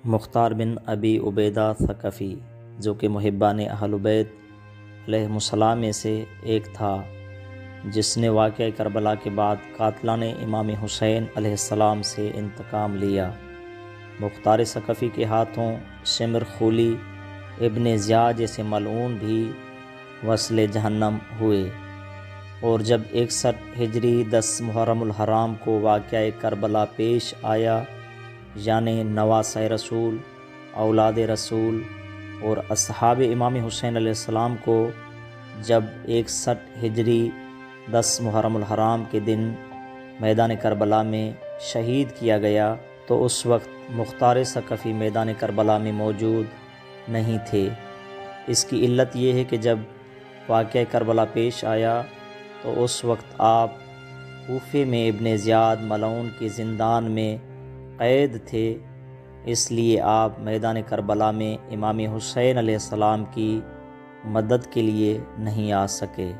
مختار بن ابی عبیدہ ثقفی، جو کہ محبان اہل بیت علیہم السلام میں سے ایک تھا، جس نے واقعہ کربلا کے بعد قاتلان امام حسین علیہ السلام سے انتقام لیا۔ مختار ثقفی کے ہاتھوں شمر خولی ابن زیاد جیسے ملعون بھی وصل جہنم ہوئے، اور جب 61 ہجری 10 محرم الحرام کو واقعہ کربلا پیش آیا، یعنی نواسۂ رسول، اولاد رسول اور اصحاب امام حسین علیہ السلام کو جب 61 ہجری 10 محرم الحرام کے دن میدان کربلا میں شہید کیا گیا، تو اس وقت مختار ثقفی میدان کربلا میں موجود نہیں تھے۔ اس کی علت یہ ہے کہ جب واقعہ کربلا پیش آیا تو اس وقت آپ کوفے میں ابن زیاد ملعون کے زندان میں قید تھے، اس لیے آپ میدان کربلا میں امام حسین علیہ السلام کی مدد کے لیے نہیں آ سکے۔